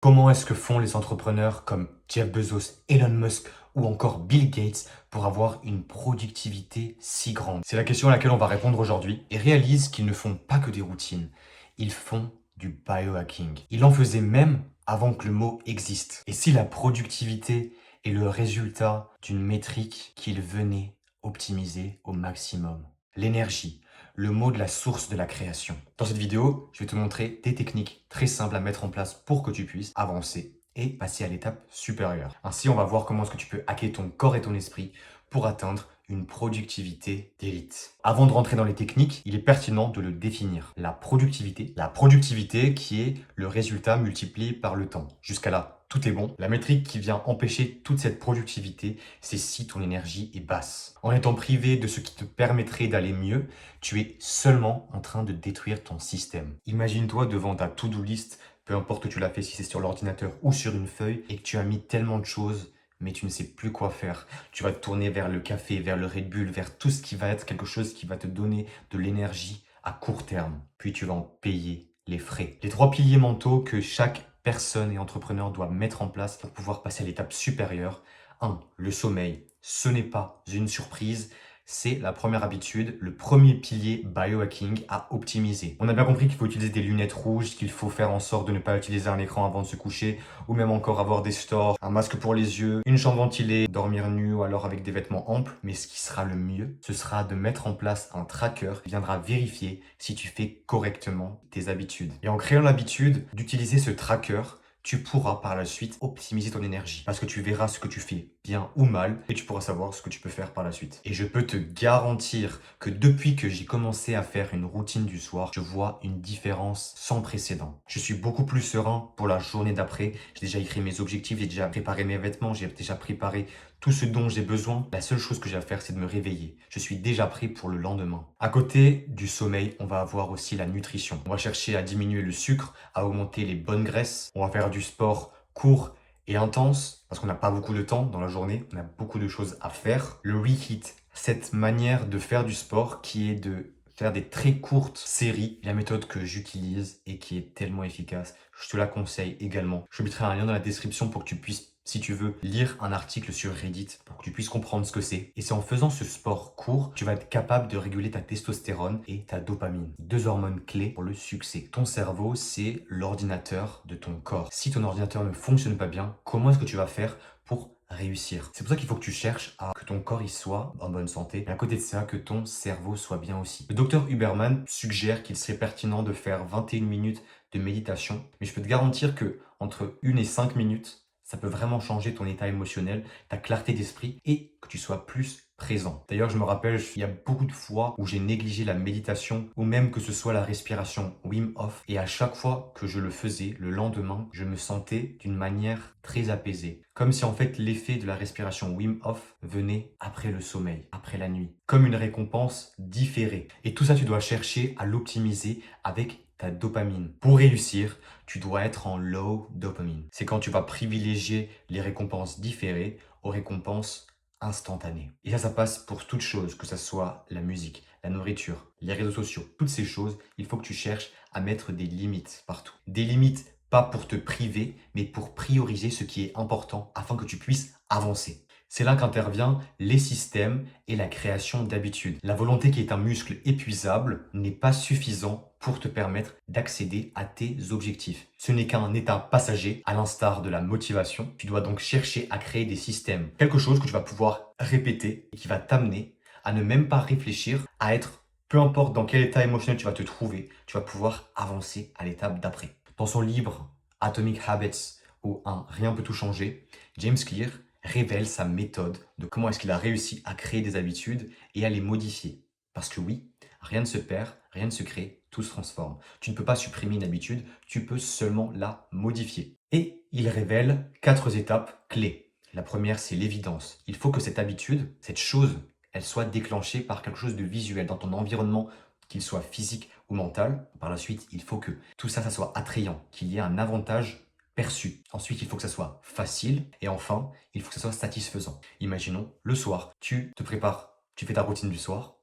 Comment est-ce que font les entrepreneurs comme Jeff Bezos, Elon Musk ou encore Bill Gates pour avoir une productivité si grande? C'est la question à laquelle on va répondre aujourd'hui et réalise qu'ils ne font pas que des routines, ils font du biohacking. Ils en faisaient même avant que le mot existe. Et si la productivité est le résultat d'une métrique qu'ils venaient optimiser au maximum? L'énergie, le mot de la source de la création. Dans cette vidéo, je vais te montrer des techniques très simples à mettre en place pour que tu puisses avancer et passer à l'étape supérieure. Ainsi, on va voir comment est-ce que tu peux hacker ton corps et ton esprit pour atteindre une productivité d'élite. Avant de rentrer dans les techniques, il est pertinent de le définir. La productivité qui est le résultat multiplié par le temps. Jusqu'à là, tout est bon. La métrique qui vient empêcher toute cette productivité, c'est si ton énergie est basse. En étant privé de ce qui te permettrait d'aller mieux, tu es seulement en train de détruire ton système. Imagine-toi devant ta to-do list, peu importe où tu l'as fait, si c'est sur l'ordinateur ou sur une feuille, et que tu as mis tellement de choses, mais tu ne sais plus quoi faire. Tu vas te tourner vers le café, vers le Red Bull, vers tout ce qui va être quelque chose qui va te donner de l'énergie à court terme. Puis tu vas en payer les frais. Les trois piliers mentaux que chaque personne et entrepreneur doit mettre en place pour pouvoir passer à l'étape supérieure. 1. Le sommeil. Ce n'est pas une surprise. C'est la première habitude, le premier pilier biohacking à optimiser. On a bien compris qu'il faut utiliser des lunettes rouges, qu'il faut faire en sorte de ne pas utiliser un écran avant de se coucher, ou même encore avoir des stores, un masque pour les yeux, une chambre ventilée, dormir nu ou alors avec des vêtements amples. Mais ce qui sera le mieux, ce sera de mettre en place un tracker qui viendra vérifier si tu fais correctement tes habitudes. Et en créant l'habitude d'utiliser ce tracker, tu pourras par la suite optimiser ton énergie parce que tu verras ce que tu fais bien ou mal et tu pourras savoir ce que tu peux faire par la suite. Et je peux te garantir que depuis que j'ai commencé à faire une routine du soir, je vois une différence sans précédent. Je suis beaucoup plus serein pour la journée d'après. J'ai déjà écrit mes objectifs, j'ai déjà préparé mes vêtements, j'ai déjà préparé tout ce dont j'ai besoin. La seule chose que j'ai à faire, c'est de me réveiller. Je suis déjà prêt pour le lendemain. À côté du sommeil, on va avoir aussi la nutrition. On va chercher à diminuer le sucre, à augmenter les bonnes graisses. On va faire du sport court et intense parce qu'on n'a pas beaucoup de temps dans la journée. On a beaucoup de choses à faire. Le reheat, cette manière de faire du sport qui est de faire des très courtes séries, la méthode que j'utilise et qui est tellement efficace. Je te la conseille également. Je mettrai un lien dans la description pour que tu puisses, si tu veux, lire un article sur Reddit pour que tu puisses comprendre ce que c'est. Et c'est en faisant ce sport court, tu vas être capable de réguler ta testostérone et ta dopamine. Deux hormones clés pour le succès. Ton cerveau, c'est l'ordinateur de ton corps. Si ton ordinateur ne fonctionne pas bien, comment est-ce que tu vas faire pour réussir? C'est pour ça qu'il faut que tu cherches à que ton corps il soit en bonne santé et à côté de ça que ton cerveau soit bien aussi. Le docteur Huberman suggère qu'il serait pertinent de faire 21 minutes de méditation, mais je peux te garantir que entre 1 et 5 minutes, ça peut vraiment changer ton état émotionnel, ta clarté d'esprit et que tu sois plus présent. D'ailleurs, je me rappelle, il y a beaucoup de fois où j'ai négligé la méditation ou même que ce soit la respiration Wim Hof et à chaque fois que je le faisais, le lendemain, je me sentais d'une manière très apaisée. Comme si en fait l'effet de la respiration Wim Hof venait après le sommeil, après la nuit. Comme une récompense différée. Et tout ça, tu dois chercher à l'optimiser avec ta dopamine. Pour réussir, tu dois être en low dopamine. C'est quand tu vas privilégier les récompenses différées aux récompenses instantanées. Et ça passe pour toute chose, que ce soit la musique, la nourriture, les réseaux sociaux. Toutes ces choses, il faut que tu cherches à mettre des limites partout. Des limites pas pour te priver, mais pour prioriser ce qui est important afin que tu puisses avancer. C'est là qu'intervient les systèmes et la création d'habitudes. La volonté qui est un muscle épuisable n'est pas suffisant pour te permettre d'accéder à tes objectifs. Ce n'est qu'un état passager, à l'instar de la motivation. Tu dois donc chercher à créer des systèmes, quelque chose que tu vas pouvoir répéter et qui va t'amener à ne même pas réfléchir, à être, peu importe dans quel état émotionnel tu vas te trouver, tu vas pouvoir avancer à l'étape d'après. Dans son livre Atomic Habits ou un Rien peut tout changer, James Clear révèle sa méthode de comment est-ce qu'il a réussi à créer des habitudes et à les modifier. Parce que oui, rien ne se perd, rien ne se crée, tout se transforme. Tu ne peux pas supprimer une habitude, tu peux seulement la modifier. Et il révèle 4 étapes clés. La première, c'est l'évidence. Il faut que cette habitude, cette chose, elle soit déclenchée par quelque chose de visuel dans ton environnement, qu'il soit physique ou mental. Par la suite, il faut que tout ça, ça soit attrayant, qu'il y ait un avantage perçu. Ensuite, il faut que ça soit facile. Et enfin, il faut que ça soit satisfaisant. Imaginons, le soir, tu te prépares, tu fais ta routine du soir.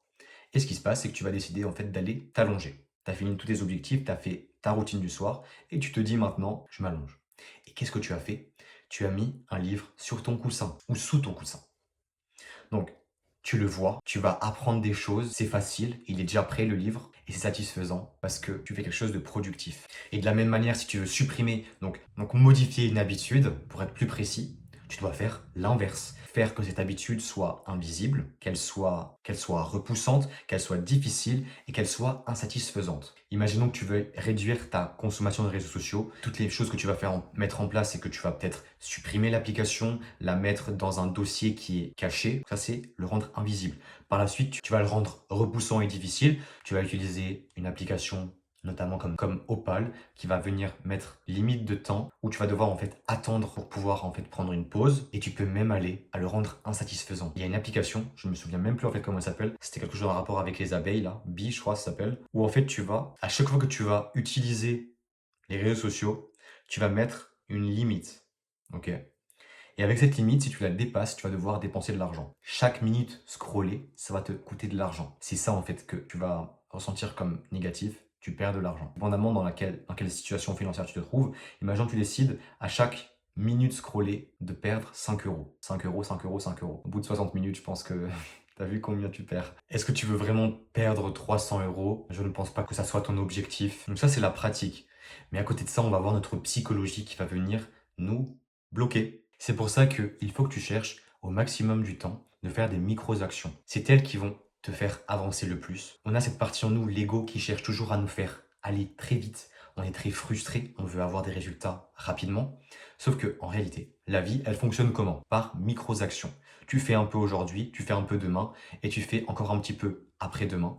Et ce qui se passe, c'est que tu vas décider en fait d'aller t'allonger. Tu as fini tous tes objectifs, tu as fait ta routine du soir et tu te dis maintenant, je m'allonge. Et qu'est-ce que tu as fait? Tu as mis un livre sur ton coussin ou sous ton coussin. Donc, tu le vois, tu vas apprendre des choses, c'est facile, il est déjà prêt le livre, et c'est satisfaisant parce que tu fais quelque chose de productif. Et de la même manière, si tu veux supprimer, donc modifier une habitude, pour être plus précis, tu dois faire l'inverse. Faire que cette habitude soit invisible, qu'elle soit repoussante, qu'elle soit difficile et qu'elle soit insatisfaisante. Imaginons que tu veux réduire ta consommation de réseaux sociaux. Toutes les choses que tu vas mettre en place, c'est que tu vas peut-être supprimer l'application, la mettre dans un dossier qui est caché. Ça, c'est le rendre invisible. Par la suite, tu vas le rendre repoussant et difficile. Tu vas utiliser une application notamment comme Opal, qui va venir mettre limite de temps, où tu vas devoir en fait attendre pour pouvoir en fait prendre une pause, et tu peux même aller à le rendre insatisfaisant. Il y a une application, je me souviens même plus en fait comment elle s'appelle, c'était quelque chose en rapport avec les abeilles là, Bee je crois ça s'appelle, où en fait tu vas, à chaque fois que tu vas utiliser les réseaux sociaux, tu vas mettre une limite, ok? Et avec cette limite, si tu la dépasses, tu vas devoir dépenser de l'argent. Chaque minute scrollée, ça va te coûter de l'argent. C'est ça en fait que tu vas ressentir comme négatif, tu perds de l'argent. Dépendamment dans quelle situation financière tu te trouves, imagine que tu décides à chaque minute scrollée de perdre 5 euros. 5 euros, 5 euros, 5 euros. Au bout de 60 minutes, je pense que t'as vu combien tu perds. Est-ce que tu veux vraiment perdre 300 euros? Je ne pense pas que ça soit ton objectif. Donc ça, c'est la pratique. Mais à côté de ça, on va voir notre psychologie qui va venir nous bloquer. C'est pour ça qu'il faut que tu cherches au maximum du temps de faire des micro-actions. C'est elles qui vont te faire avancer le plus. On a cette partie en nous, l'ego, qui cherche toujours à nous faire aller très vite. On est très frustré, on veut avoir des résultats rapidement. Sauf que, en réalité, la vie, elle fonctionne comment? Par micro-actions. Tu fais un peu aujourd'hui, tu fais un peu demain, et tu fais encore un petit peu après-demain.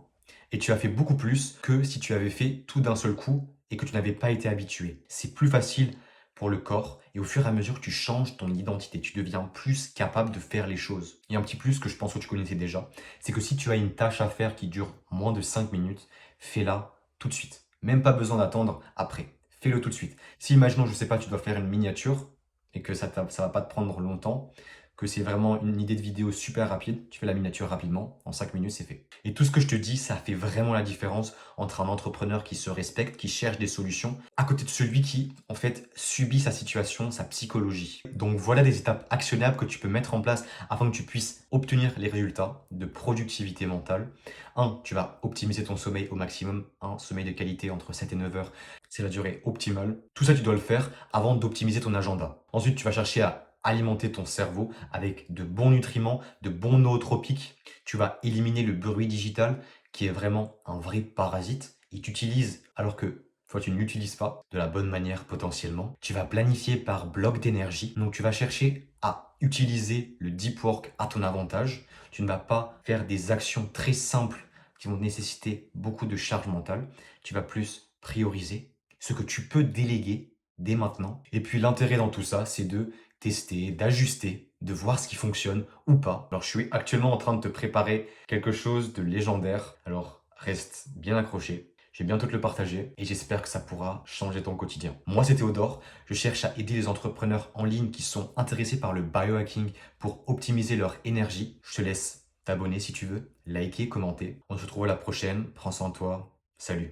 Et tu as fait beaucoup plus que si tu avais fait tout d'un seul coup et que tu n'avais pas été habitué. C'est plus facile pour le corps, et au fur et à mesure tu changes ton identité, tu deviens plus capable de faire les choses. Et un petit plus que je pense que tu connaissais déjà, c'est que si tu as une tâche à faire qui dure moins de 5 minutes, fais-la tout de suite. Même pas besoin d'attendre après. Fais-le tout de suite. Si imaginons, je sais pas, tu dois faire une miniature et que ça va pas te prendre longtemps, que c'est vraiment une idée de vidéo super rapide, tu fais la miniature rapidement, en 5 minutes c'est fait. Et tout ce que je te dis, ça fait vraiment la différence entre un entrepreneur qui se respecte, qui cherche des solutions, à côté de celui qui, en fait, subit sa situation, sa psychologie. Donc voilà des étapes actionnables que tu peux mettre en place afin que tu puisses obtenir les résultats de productivité mentale. 1. Tu vas optimiser ton sommeil au maximum, un sommeil de qualité entre 7 et 9 heures, c'est la durée optimale. Tout ça, tu dois le faire avant d'optimiser ton agenda. Ensuite, tu vas chercher à alimenter ton cerveau avec de bons nutriments, de bons nootropiques. Tu vas éliminer le bruit digital qui est vraiment un vrai parasite. Et tu utilises, alors que toi tu ne l'utilises pas de la bonne manière potentiellement. Tu vas planifier par bloc d'énergie. Donc tu vas chercher à utiliser le deep work à ton avantage. Tu ne vas pas faire des actions très simples qui vont nécessiter beaucoup de charge mentale. Tu vas plus prioriser ce que tu peux déléguer dès maintenant. Et puis l'intérêt dans tout ça, c'est de tester, d'ajuster, de voir ce qui fonctionne ou pas. Alors je suis actuellement en train de te préparer quelque chose de légendaire. Alors reste bien accroché. Je vais bientôt te le partager et j'espère que ça pourra changer ton quotidien. Moi, c'est Théodore. Je cherche à aider les entrepreneurs en ligne qui sont intéressés par le biohacking pour optimiser leur énergie. Je te laisse t'abonner si tu veux, liker, commenter. On se retrouve à la prochaine. Prends soin de toi. Salut.